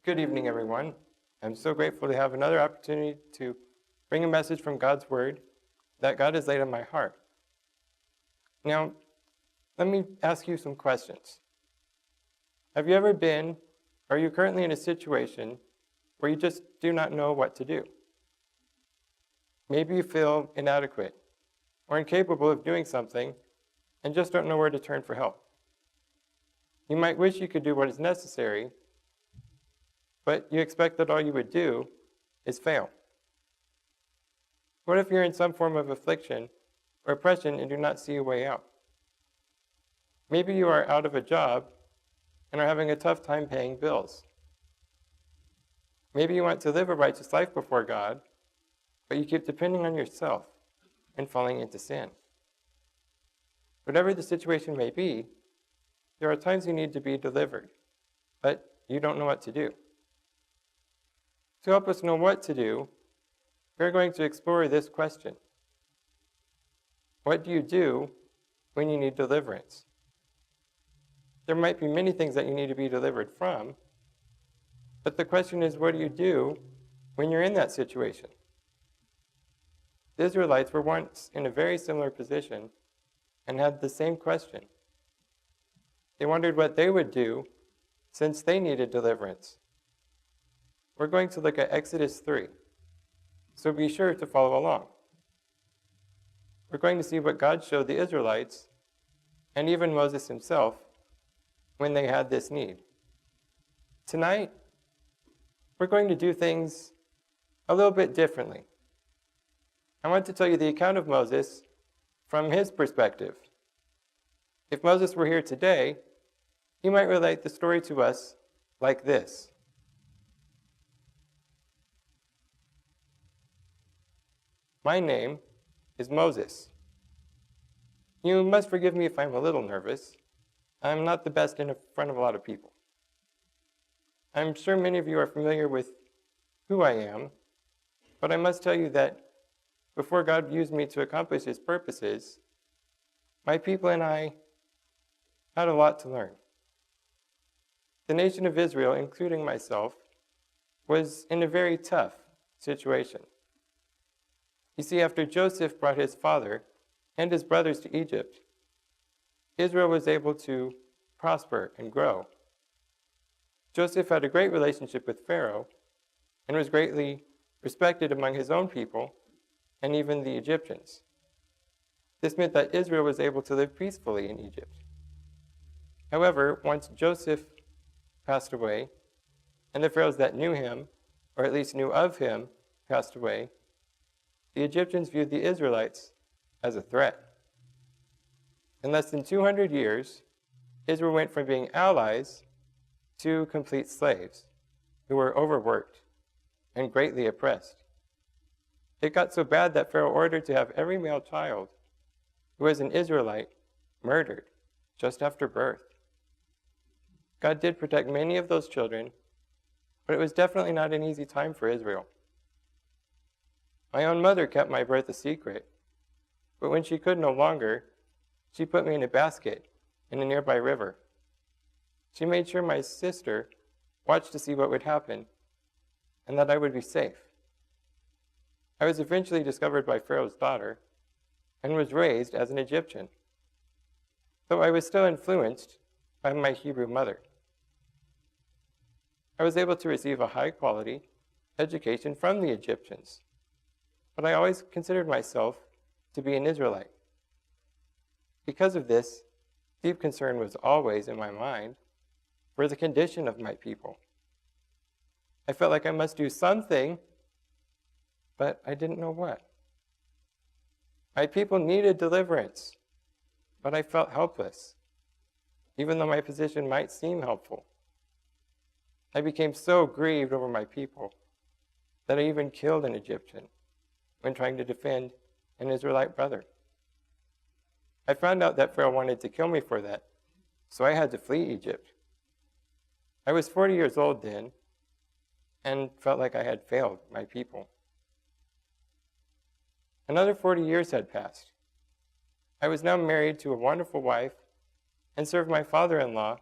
Good evening, everyone. I'm so grateful to have another opportunity to bring a message from God's Word that God has laid on my heart. Now, let me ask you some questions. Have you ever been, or are you currently in a situation where you just do not know what to do? Maybe you feel inadequate or incapable of doing something and just don't know where to turn for help. You might wish you could do what is necessary, but you expect that all you would do is fail. What if you're in some form of affliction or oppression and do not see a way out? Maybe you are out of a job and are having a tough time paying bills. Maybe you want to live a righteous life before God, but you keep depending on yourself and falling into sin. Whatever the situation may be, there are times you need to be delivered, but you don't know what to do. To help us know what to do, we're going to explore this question. What do you do when you need deliverance? There might be many things that you need to be delivered from, but the question is, what do you do when you're in that situation? The Israelites were once in a very similar position and had the same question. They wondered what they would do since they needed deliverance. We're going to look at Exodus 3, so be sure to follow along. We're going to see what God showed the Israelites, and even Moses himself, when they had this need. Tonight, we're going to do things a little bit differently. I want to tell you the account of Moses from his perspective. If Moses were here today, he might relate the story to us like this. My name is Moses. You must forgive me if I'm a little nervous. I'm not the best in front of a lot of people. I'm sure many of you are familiar with who I am, but I must tell you that before God used me to accomplish his purposes, my people and I had a lot to learn. The nation of Israel, including myself, was in a very tough situation. You see, after Joseph brought his father and his brothers to Egypt, Israel was able to prosper and grow. Joseph had a great relationship with Pharaoh and was greatly respected among his own people and even the Egyptians. This meant that Israel was able to live peacefully in Egypt. However, once Joseph passed away, and the pharaohs that knew him, or at least knew of him, passed away, the Egyptians viewed the Israelites as a threat. In less than 200 years, Israel went from being allies to complete slaves who were overworked and greatly oppressed. It got so bad that Pharaoh ordered to have every male child who was an Israelite murdered just after birth. God did protect many of those children, but it was definitely not an easy time for Israel. My own mother kept my birth a secret, but when she could no longer, she put me in a basket in a nearby river. She made sure my sister watched to see what would happen and that I would be safe. I was eventually discovered by Pharaoh's daughter and was raised as an Egyptian, though I was still influenced by my Hebrew mother. I was able to receive a high-quality education from the Egyptians, but I always considered myself to be an Israelite. Because of this, deep concern was always in my mind for the condition of my people. I felt like I must do something, but I didn't know what. My people needed deliverance, but I felt helpless, even though my position might seem helpful. I became so grieved over my people that I even killed an Egyptian when trying to defend an Israelite brother. I found out that Pharaoh wanted to kill me for that, so I had to flee Egypt. I was 40 years old then and felt like I had failed my people. Another 40 years had passed. I was now married to a wonderful wife and served my father-in-law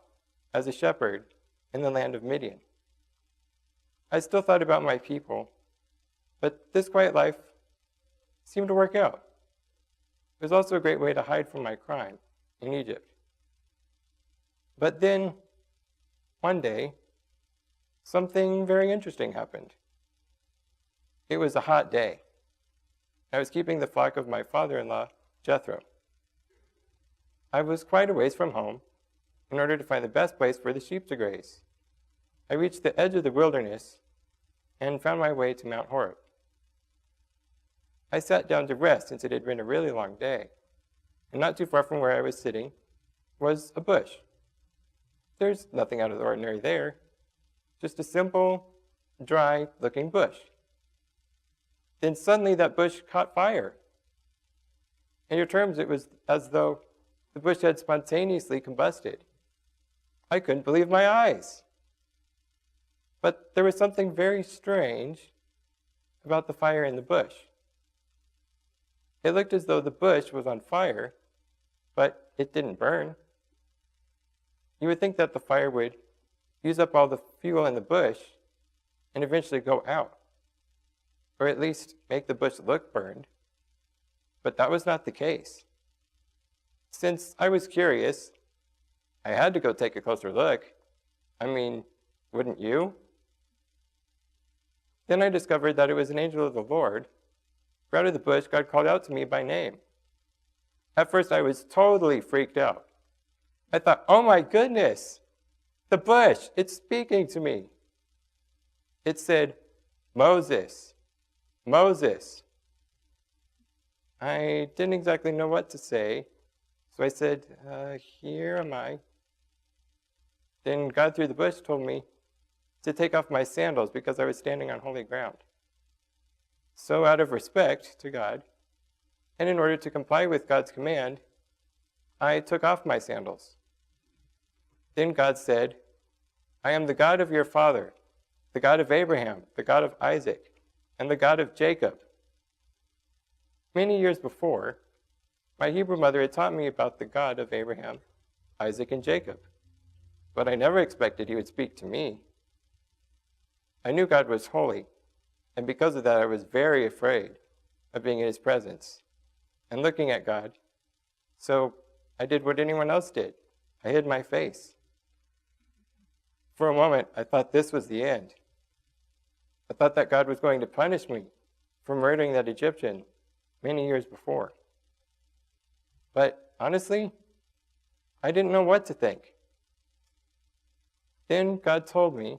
as a shepherd in the land of Midian. I still thought about my people, but this quiet life seemed to work out. It was also a great way to hide from my crime in Egypt. But then, one day, something very interesting happened. It was a hot day. I was keeping the flock of my father-in-law, Jethro. I was quite a ways from home in order to find the best place for the sheep to graze. I reached the edge of the wilderness and found my way to Mount Horeb. I sat down to rest since it had been a really long day, and not too far from where I was sitting was a bush. There's nothing out of the ordinary there, just a simple, dry-looking bush. Then suddenly that bush caught fire. In your terms, it was as though the bush had spontaneously combusted. I couldn't believe my eyes. But there was something very strange about the fire in the bush. It looked as though the bush was on fire, but it didn't burn. You would think that the fire would use up all the fuel in the bush and eventually go out, or at least make the bush look burned. But that was not the case. Since I was curious, I had to go take a closer look. I mean, wouldn't you? Then I discovered that it was an angel of the Lord. For out of the bush, God called out to me by name. At first, I was totally freaked out. I thought, oh my goodness, the bush, it's speaking to me. It said, Moses, Moses. I didn't exactly know what to say, so I said, here am I. Then God through the bush told me to take off my sandals because I was standing on holy ground. So out of respect to God, and in order to comply with God's command, I took off my sandals. Then God said, I am the God of your father, the God of Abraham, the God of Isaac, and the God of Jacob. Many years before, my Hebrew mother had taught me about the God of Abraham, Isaac, and Jacob, but I never expected he would speak to me. I knew God was holy, and because of that I was very afraid of being in his presence and looking at God. So I did what anyone else did. I hid my face. For a moment, I thought this was the end. I thought that God was going to punish me for murdering that Egyptian many years before. But honestly, I didn't know what to think. Then God told me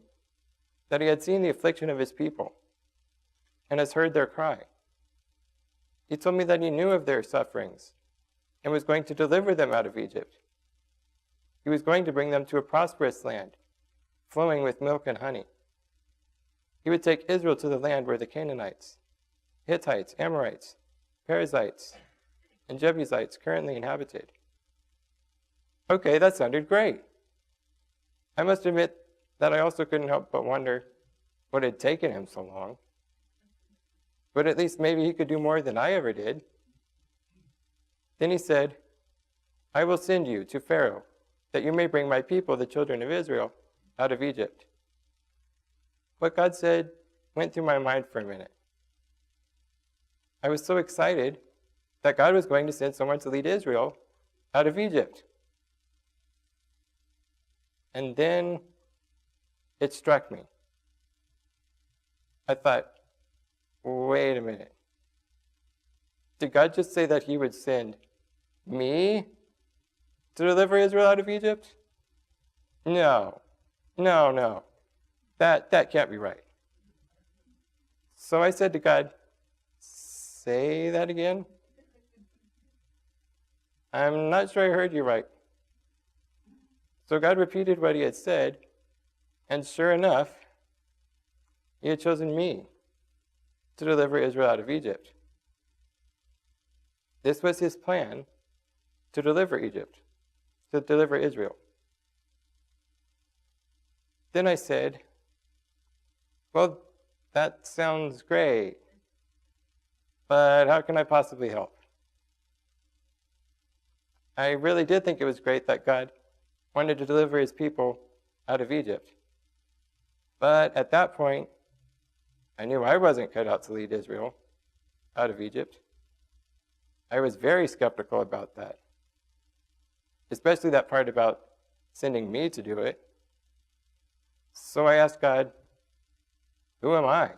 that he had seen the affliction of his people and has heard their cry. He told me that he knew of their sufferings and was going to deliver them out of Egypt. He was going to bring them to a prosperous land, flowing with milk and honey. He would take Israel to the land where the Canaanites, Hittites, Amorites, Perizzites, and Jebusites currently inhabited. Okay, that sounded great. I must admit that I also couldn't help but wonder what had taken him so long. But at least maybe he could do more than I ever did. Then he said, I will send you to Pharaoh, that you may bring my people, the children of Israel, out of Egypt. What God said went through my mind for a minute. I was so excited that God was going to send someone to lead Israel out of Egypt. And then it struck me. I thought, wait a minute. Did God just say that he would send me to deliver Israel out of Egypt? No. That can't be right. So I said to God, say that again? I'm not sure I heard you right. So God repeated what he had said, and sure enough, he had chosen me to deliver Israel out of Egypt. This was his plan to deliver Egypt, to deliver Israel. Then I said, well, that sounds great, but how can I possibly help? I really did think it was great that God wanted to deliver his people out of Egypt. But at that point, I knew I wasn't cut out to lead Israel out of Egypt. I was very skeptical about that, especially that part about sending me to do it. So I asked God, who am I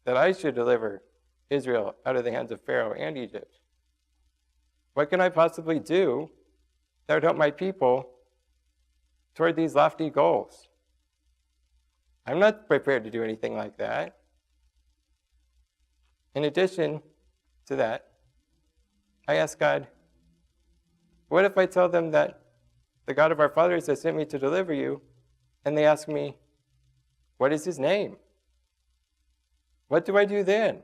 that I should deliver Israel out of the hands of Pharaoh and Egypt? What can I possibly do that would help my people toward these lofty goals? I'm not prepared to do anything like that. In addition to that, I asked God, what if I tell them that the God of our fathers has sent me to deliver you, and they ask me, what is his name? What do I do then?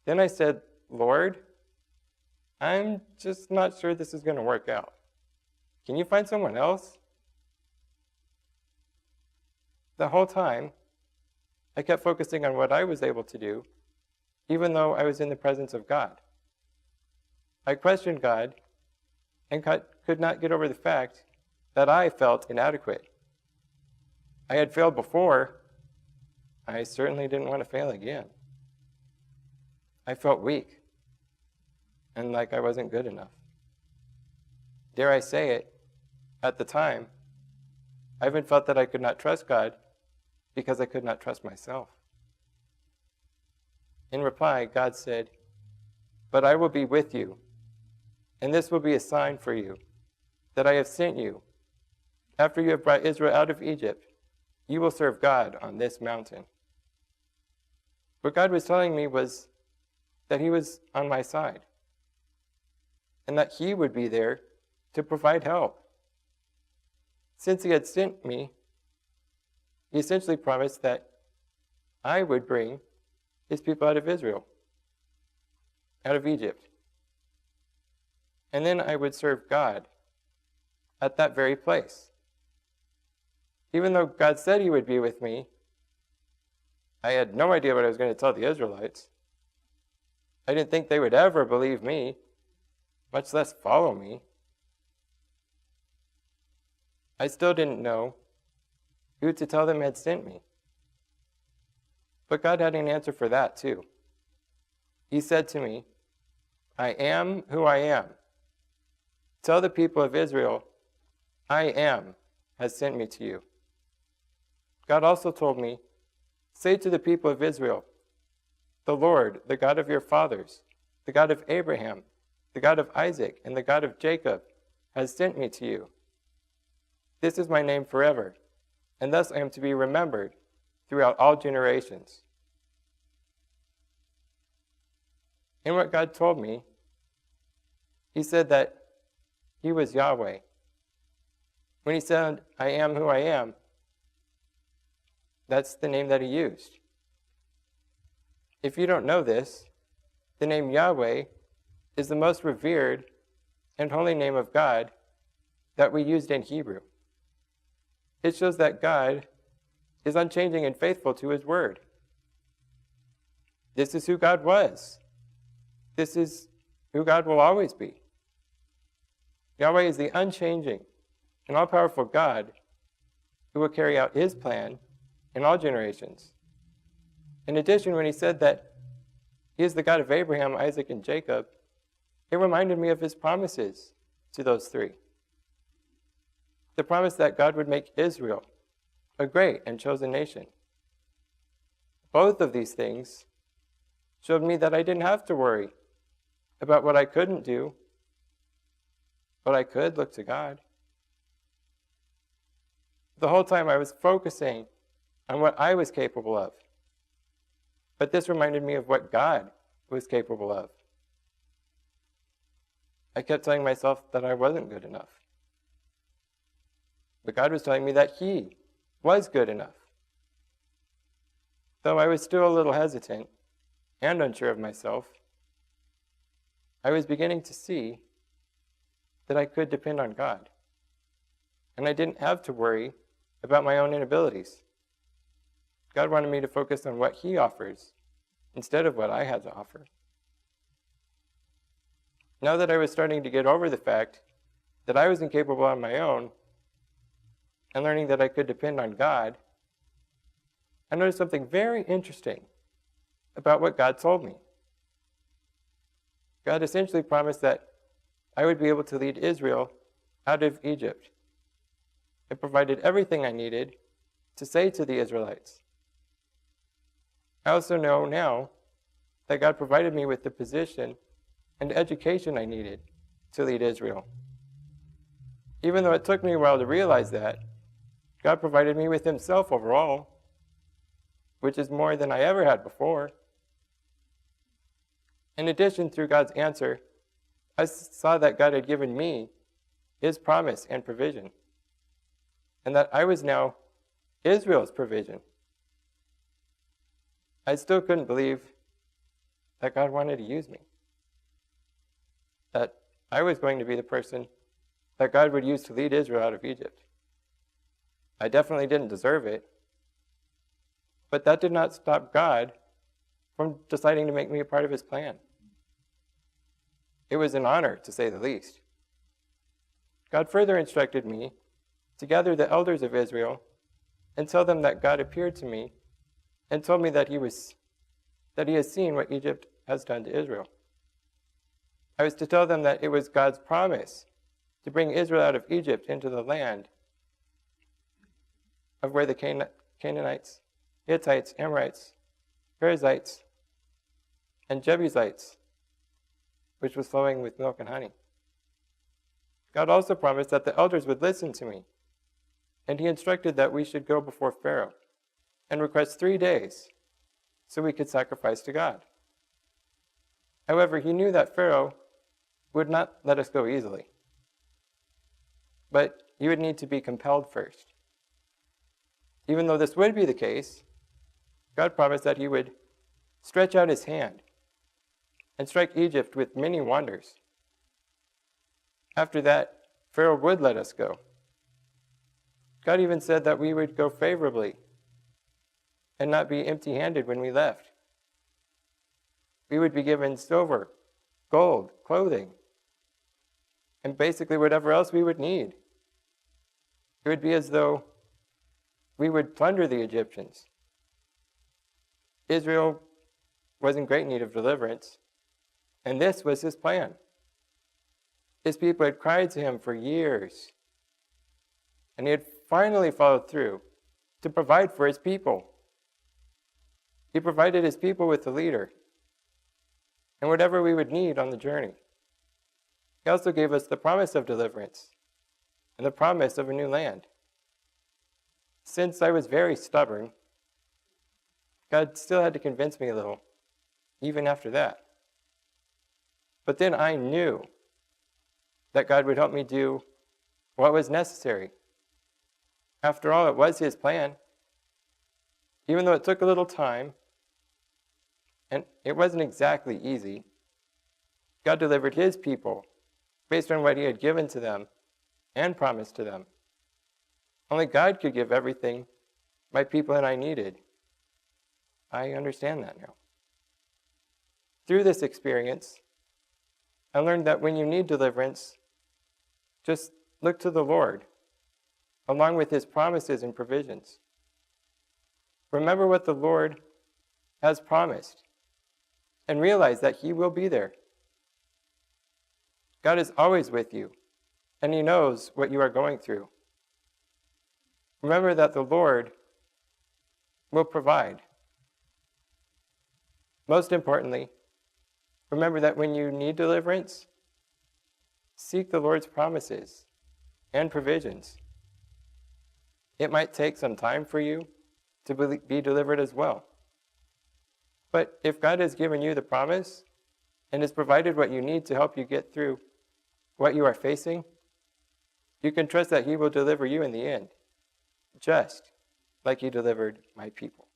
Then I said, Lord, I'm just not sure this is going to work out. Can you find someone else? The whole time, I kept focusing on what I was able to do, even though I was in the presence of God. I questioned God and could not get over the fact that I felt inadequate. I had failed before. I certainly didn't want to fail again. I felt weak and like I wasn't good enough. Dare I say it, at the time, I even felt that I could not trust God because I could not trust myself. In reply, God said, but I will be with you, and this will be a sign for you, that I have sent you. After you have brought Israel out of Egypt, you will serve God on this mountain. What God was telling me was that he was on my side, and that he would be there to provide help. Since he had sent me, he essentially promised that I would bring his people out of Israel, out of Egypt. And then I would serve God at that very place. Even though God said he would be with me, I had no idea what I was going to tell the Israelites. I didn't think they would ever believe me, much less follow me. I still didn't know who to tell them had sent me. But God had an answer for that too. He said to me, I am who I am. Tell the people of Israel, I am has sent me to you. God also told me, say to the people of Israel, the Lord, the God of your fathers, the God of Abraham, the God of Isaac, and the God of Jacob, has sent me to you. This is my name forever, and thus I am to be remembered throughout all generations. In what God told me, he said that he was Yahweh. When he said, I am who I am, that's the name that he used. If you don't know this, the name Yahweh is the most revered and holy name of God that we used in Hebrew. It shows that God is unchanging and faithful to his word. This is who God was. This is who God will always be. Yahweh is the unchanging and all-powerful God who will carry out his plan in all generations. In addition, when he said that he is the God of Abraham, Isaac, and Jacob, it reminded me of his promises to those three. The promise that God would make Israel a great and chosen nation. Both of these things showed me that I didn't have to worry about what I couldn't do, but I could look to God. The whole time I was focusing on what I was capable of. But this reminded me of what God was capable of. I kept telling myself that I wasn't good enough. But God was telling me that he was good enough. Though I was still a little hesitant and unsure of myself, I was beginning to see that I could depend on God. And I didn't have to worry about my own inabilities. God wanted me to focus on what he offers instead of what I had to offer. Now that I was starting to get over the fact that I was incapable on my own and learning that I could depend on God, I noticed something very interesting about what God told me. God essentially promised that I would be able to lead Israel out of Egypt. It provided everything I needed to say to the Israelites. I also know now that God provided me with the position and education I needed to lead Israel. Even though it took me a while to realize that, God provided me with himself overall, which is more than I ever had before. In addition, through God's answer, I saw that God had given me his promise and provision, and that I was now Israel's provision. I still couldn't believe that God wanted to use me, that I was going to be the person that God would use to lead Israel out of Egypt. I definitely didn't deserve it, but that did not stop God from deciding to make me a part of his plan. It was an honor, to say the least. God further instructed me to gather the elders of Israel and tell them that God appeared to me and told me that he has seen what Egypt has done to Israel. I was to tell them that it was God's promise to bring Israel out of Egypt into the land of where the Canaanites, Hittites, Amorites, Perizzites, and Jebusites, which was flowing with milk and honey. God also promised that the elders would listen to me, and he instructed that we should go before Pharaoh and request 3 days so we could sacrifice to God. However, he knew that Pharaoh would not let us go easily, but he would need to be compelled first. Even though this would be the case, God promised that he would stretch out his hand and strike Egypt with many wonders. After that, Pharaoh would let us go. God even said that we would go favorably and not be empty-handed when we left. We would be given silver, gold, clothing, and basically whatever else we would need. It would be as though we would plunder the Egyptians. Israel was in great need of deliverance, and this was his plan. His people had cried to him for years, and he had finally followed through to provide for his people. He provided his people with a leader and whatever we would need on the journey. He also gave us the promise of deliverance and the promise of a new land. Since I was very stubborn, God still had to convince me a little, even after that. But then I knew that God would help me do what was necessary. After all, it was his plan. Even though it took a little time, and it wasn't exactly easy, God delivered his people based on what he had given to them and promised to them. Only God could give everything my people and I needed. I understand that now. Through this experience, I learned that when you need deliverance, just look to the Lord, along with his promises and provisions. Remember what the Lord has promised, and realize that he will be there. God is always with you, and he knows what you are going through. Remember that the Lord will provide. Most importantly, remember that when you need deliverance, seek the Lord's promises and provisions. It might take some time for you to be delivered as well. But if God has given you the promise and has provided what you need to help you get through what you are facing, you can trust that he will deliver you in the end, just like he delivered my people.